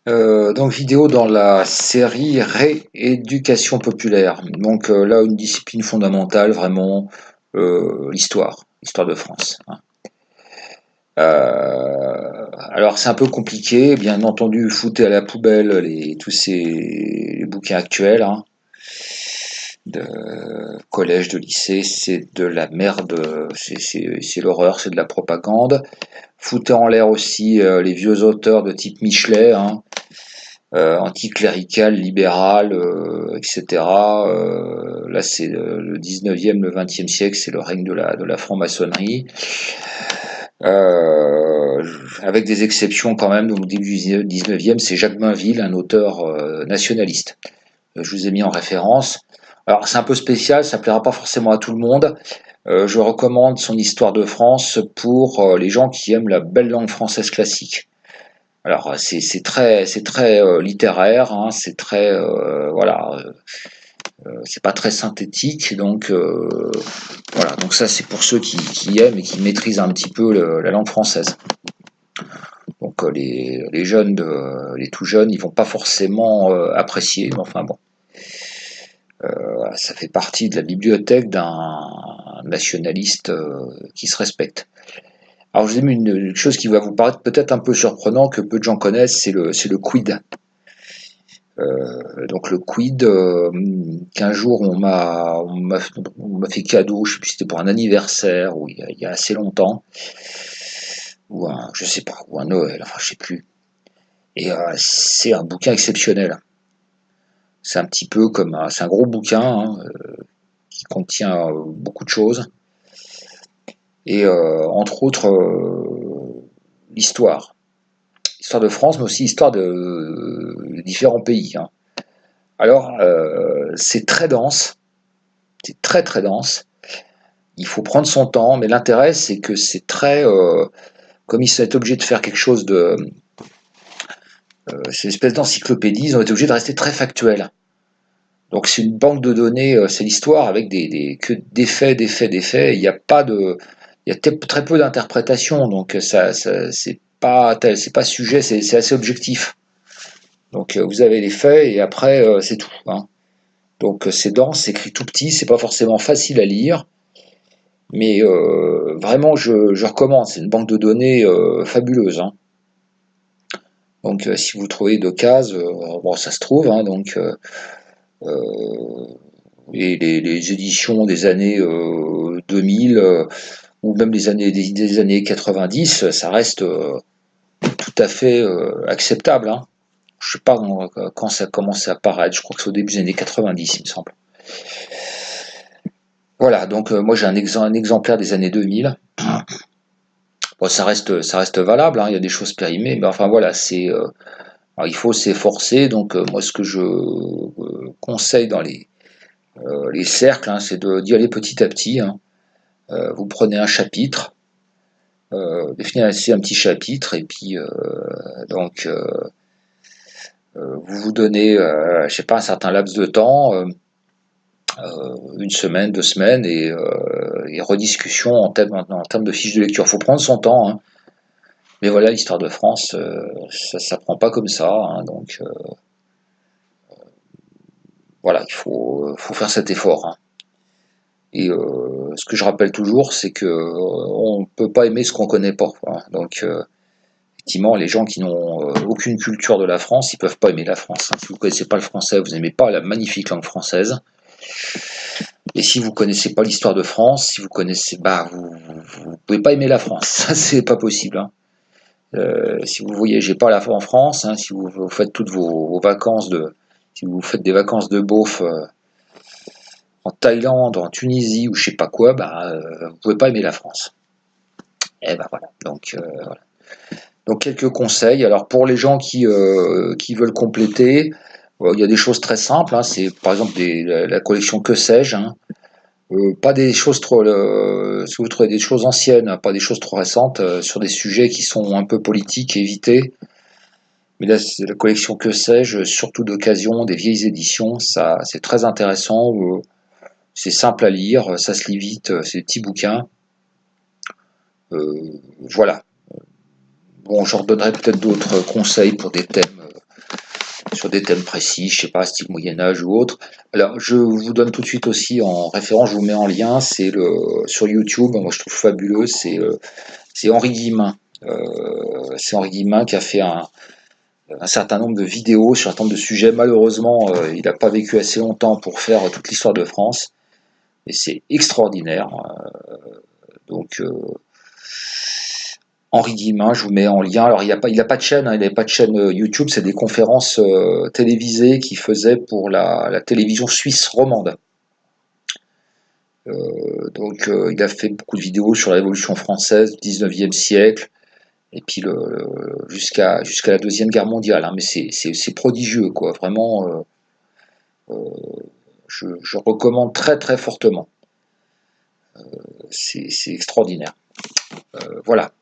Donc vidéo dans la série Rééducation populaire. Donc là, une discipline fondamentale, vraiment, l'histoire de France, hein. Alors c'est un peu compliqué, bien entendu, foutez à la poubelle tous les bouquins actuels, hein, de collège, de lycée, c'est de la merde, c'est l'horreur, c'est de la propagande. Foutez en l'air aussi les vieux auteurs de type Michelet, hein, anticlérical, libéral, etc. Là, c'est le 19e, le 20e siècle, c'est le règne de la franc-maçonnerie. Avec des exceptions quand même, au début du 19e, c'est Jacques Bainville, un auteur nationaliste. Je vous ai mis en référence. Alors, c'est un peu spécial, ça ne plaira pas forcément à tout le monde. Je recommande son Histoire de France pour les gens qui aiment la belle langue française classique. Alors c'est très littéraire, hein, c'est très c'est pas très synthétique, donc voilà. Donc ça c'est pour ceux qui aiment et qui maîtrisent un petit peu la langue française. Donc les jeunes, les tout jeunes, ils vont pas forcément apprécier, mais enfin bon, voilà, ça fait partie de la bibliothèque d'un nationaliste qui se respecte. Alors je vous ai mis une chose qui va vous paraître peut-être un peu surprenant, que peu de gens connaissent, c'est le quid. Donc le quid, qu'un jour on m'a fait cadeau, je sais plus si c'était pour un anniversaire ou il y a assez longtemps, ou un, je sais pas, ou un Noël, enfin je sais plus. Et c'est un bouquin exceptionnel. C'est un petit peu comme c'est un gros bouquin, hein, qui contient beaucoup de choses et entre autres l'histoire, l'histoire de France, mais aussi l'histoire de différents pays, hein. Alors c'est très dense, c'est très très dense. Il faut prendre son temps, mais l'intérêt c'est que c'est très, comme ils sont obligés de faire quelque chose de, c'est une espèce d'encyclopédie, ils ont été obligés de rester très factuels. Donc c'est une banque de données, c'est l'histoire avec que des faits, des faits, des faits. Il n'y a pas de, il y a très peu d'interprétation, donc c'est pas sujet, c'est assez objectif. Donc vous avez les faits et après c'est tout, hein. Donc c'est dense, c'est écrit tout petit, c'est pas forcément facile à lire. Mais vraiment, je recommande. C'est une banque de données fabuleuse, hein. Donc, si vous trouvez d'occasion, bon, ça se trouve, hein, donc, et les éditions des années 2000 ou même des années 90, ça reste tout à fait acceptable, hein. Je sais pas quand ça a commencé à apparaître. Je crois que c'est au début des années 90, il me semble. Voilà, donc moi j'ai un exemplaire des années 2000. Bon, ça reste valable, hein, il y a des choses périmées, mais enfin voilà, alors, il faut s'efforcer. Donc moi, ce que je conseille dans les cercles, hein, c'est d'y aller petit à petit, hein. Vous prenez un chapitre, définissez un petit chapitre, et puis donc vous vous donnez, je sais pas, un certain laps de temps, une semaine, 2 semaines, et rediscussion en termes de fiches de lecture. Il faut prendre son temps, hein. Mais voilà, l'histoire de France, ça s'apprend pas comme ça, hein, donc voilà, faut faire cet effort, hein. Et ce que je rappelle toujours, c'est que on ne peut pas aimer ce qu'on connaît pas, hein. Donc effectivement, les gens qui n'ont aucune culture de la France, ils peuvent pas aimer la France, hein. Si vous connaissez pas le français, vous n'aimez pas la magnifique langue française. Et si vous connaissez pas l'histoire de France, si vous connaissez, bah vous pouvez pas aimer la France. Ça c'est pas possible, hein. Si vous voyagez pas en France, hein, si vous faites toutes vos vacances si vous faites des vacances de beauf en Thaïlande, en Tunisie ou je sais pas quoi, bah vous pouvez pas aimer la France. Et ben voilà. Voilà. Donc quelques conseils. Alors pour les gens qui veulent compléter, il y a des choses très simples, hein. C'est par exemple la collection Que sais-je, hein. Pas des choses trop. Si vous trouvez des choses anciennes, hein, pas des choses trop récentes, sur des sujets qui sont un peu politiques, évitez. Mais là, c'est la collection Que sais-je, surtout d'occasion, des vieilles éditions, ça c'est très intéressant. C'est simple à lire, ça se lit vite, c'est des petits bouquins. Voilà. Bon, je redonnerai peut-être d'autres conseils pour des thèmes sur des thèmes précis, je sais pas, style Moyen-Âge ou autre. Alors, je vous donne tout de suite aussi en référence, je vous mets en lien, c'est sur YouTube, moi je trouve fabuleux, c'est Henri Guillemin. C'est Henri Guillemin qui a fait un certain nombre de vidéos sur un certain nombre de sujets. Malheureusement, il n'a pas vécu assez longtemps pour faire toute l'histoire de France, et c'est extraordinaire. Donc, Henri Guillemin, je vous mets en lien. Alors, il a pas de chaîne, hein, il n'avait pas de chaîne YouTube, c'est des conférences télévisées qu'il faisait pour la télévision suisse romande. Il a fait beaucoup de vidéos sur la Révolution française du 19e siècle, et puis jusqu'à la Deuxième Guerre mondiale. Hein, mais c'est prodigieux, quoi. Vraiment, je recommande très très fortement. C'est extraordinaire. Voilà.